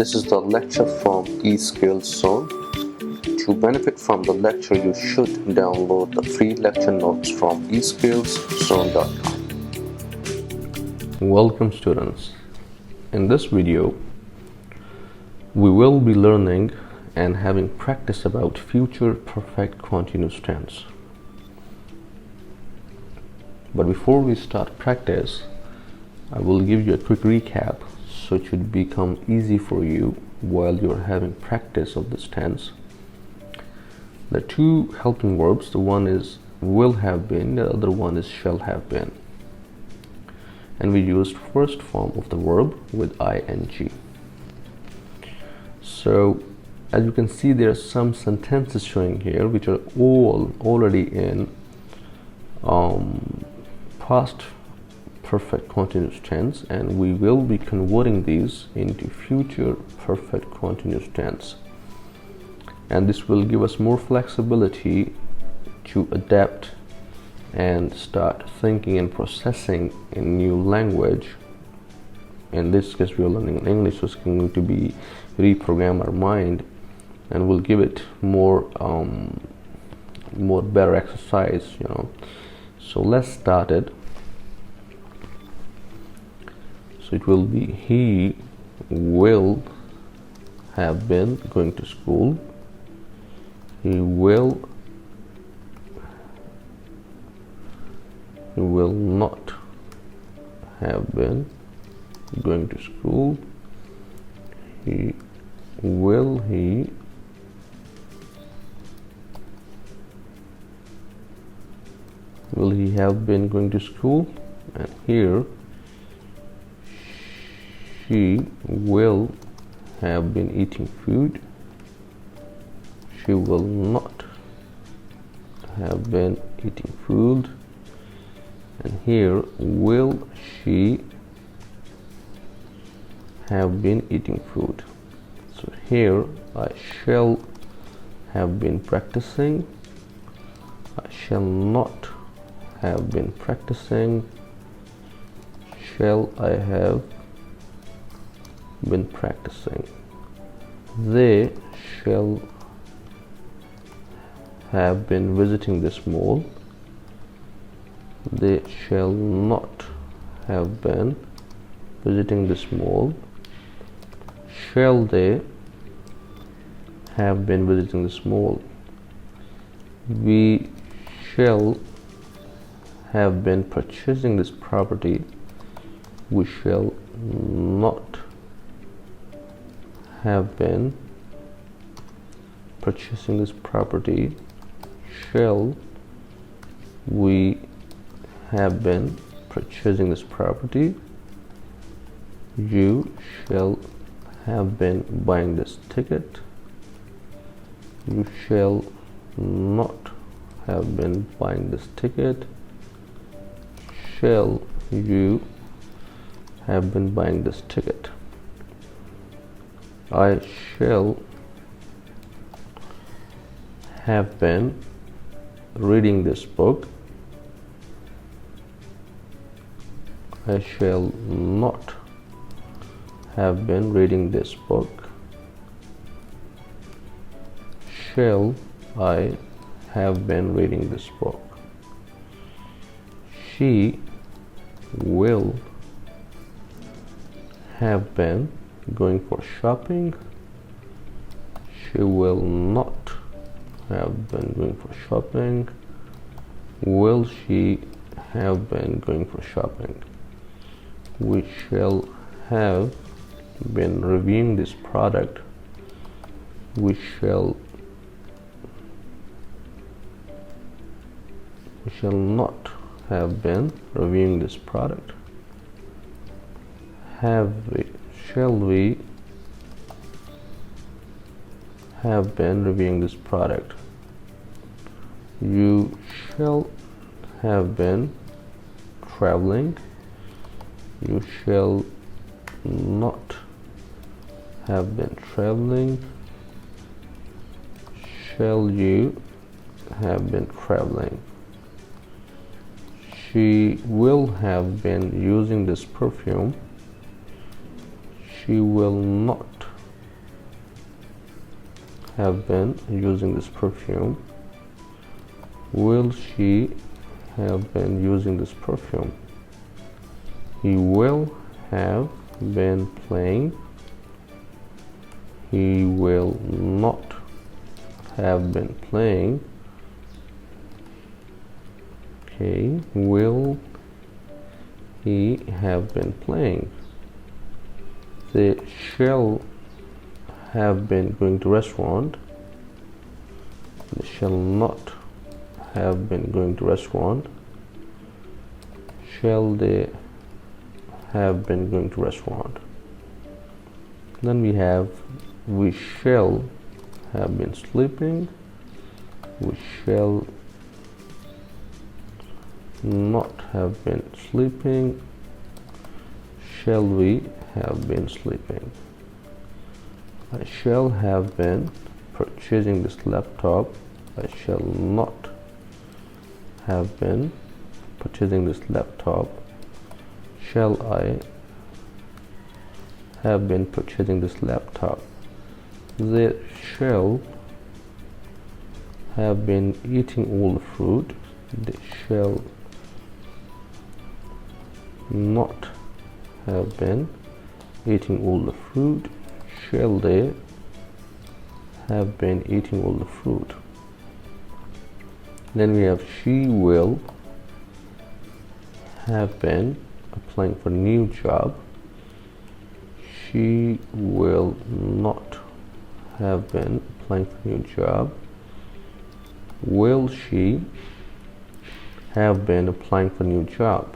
This is the lecture from eSkills Zone. To benefit from the lecture, you should download the free lecture notes from eSkillsZone.com. Welcome students. In this video, we will be learning and having practice about future perfect continuous tense. But before we start practice, I will give you a quick recap so it should become easy for you while you're having practice of this tense. The two helping verbs, the one is will have been, the other one is shall have been. And we used first form of the verb with ing. So as you can see, there are some sentences showing here which are all already in past perfect continuous tense, and we will be converting these into future perfect continuous tense, and this will give us more flexibility to adapt and start thinking and processing in new language. In this case, we are learning in English, so it's going to be reprogram our mind, and we'll give it more better exercise, So let's start it. So it will be he will have been going to school. He will not have been going to school. Will he have been going to school? And here, she will have been eating food. She will not have been eating food. And here, will she have been eating food? So here, I shall have been practicing. I shall not have been practicing. Shall I have been practicing? They shall have been visiting this mall. They shall not have been visiting this mall. Shall they have been visiting this mall? We shall have been purchasing this property. We shall not have been purchasing this property. Shall we have been purchasing this property? You shall have been buying this ticket. You shall not have been buying this ticket. Shall you have been buying this ticket? I shall have been reading this book. I shall not have been reading this book. Shall I have been reading this book? She will have been going for shopping. She will not have been going for shopping. Will she have been going for shopping? We shall have been reviewing this product. We shall not have been reviewing this product. Shall we have been reviewing this product? You shall have been traveling. You shall not have been traveling. Shall you have been traveling? She will have been using this perfume. She will not have been using this perfume? Will she have been using this perfume? He will have been playing. He will not have been playing. Okay, will he have been playing? They shall have been going to restaurant. They shall not have been going to restaurant. Shall they have been going to restaurant? Then we have we shall have been sleeping. We shall not have been sleeping. Shall we have been sleeping? I shall have been purchasing this laptop. I shall not have been purchasing this laptop. Shall I have been purchasing this laptop? They shall have been eating all the fruit. They shall not have been eating all the fruit. Shall they have been eating all the fruit? Then we have she will have been applying for a new job. She will not have been applying for a new job. Will she have been applying for a new job?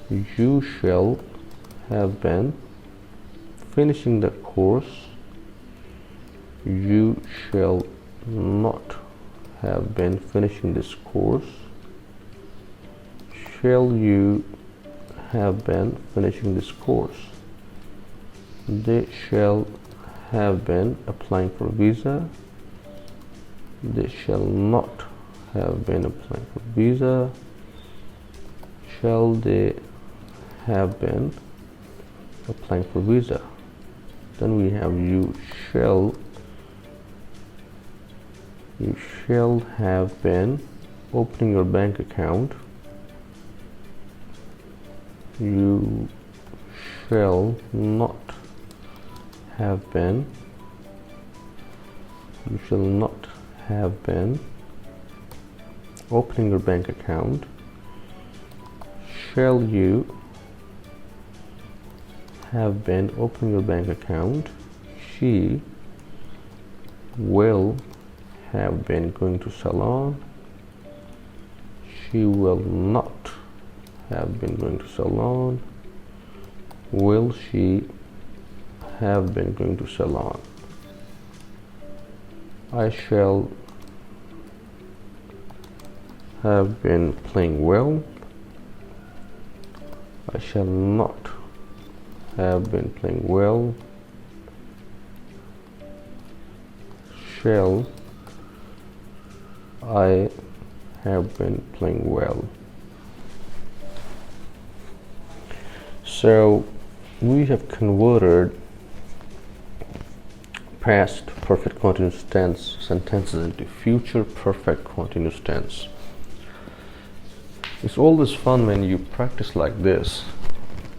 You shall have been finishing the course. You shall not have been finishing this course. Shall you have been finishing this course? They shall have been applying for a visa. They shall not have been applying for a visa. Shall they have been applying for visa? Then we have you shall have been opening your bank account. You shall not have been opening your bank account. Shall you have been opening your bank account? She will have been going to salon. She will not have been going to salon. Will she have been going to salon? I shall have been playing well. I shall not have been playing well. Shall I have been playing well? So we have converted past perfect continuous tense sentences into future perfect continuous tense. It's always fun when you practice like this.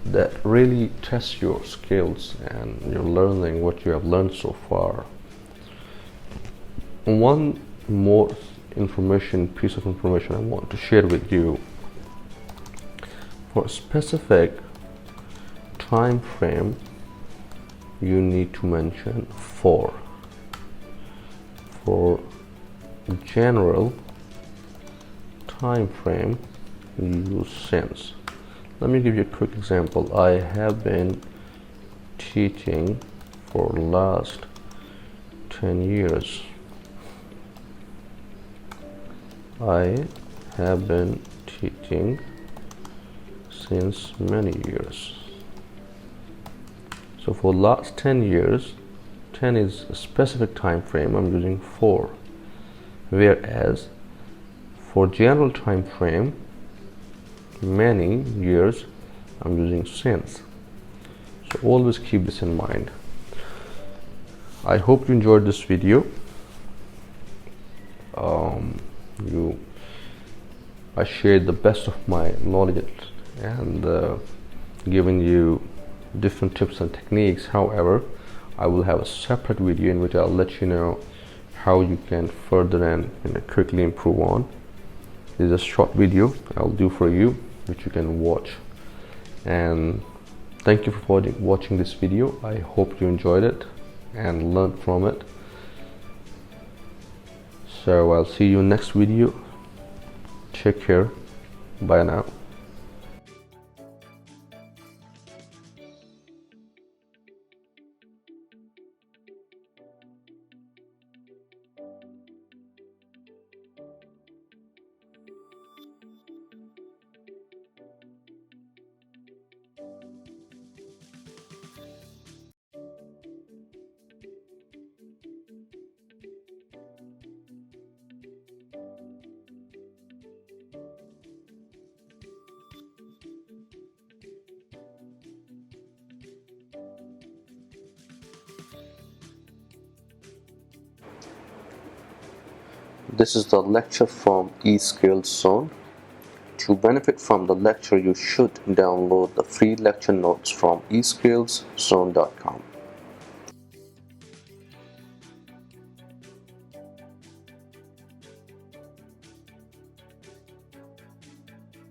That really tests your skills and your learning, what you have learned so far. One more piece of information I want to share with you. For a specific time frame, you need to mention for. For general time frame, you use since. Let me give you a quick example. I have been teaching for last 10 years. I have been teaching since many years. So for last 10 years, 10 is a specific time frame, I'm using for. Whereas for general time frame, many years, I'm using since. So always keep this in mind. I hope you enjoyed this video. You I shared the best of my knowledge and giving you different tips and techniques. However, I will have a separate video in which I'll let you know how you can further and quickly improve on. This is a short video I'll do for you, which you can watch. And thank you for watching this video. I hope you enjoyed it and learned from it. So I'll see you next video. Take care. Bye now. This is the lecture from eSkills Zone. To benefit from the lecture, you should download the free lecture notes from eskillszone.com.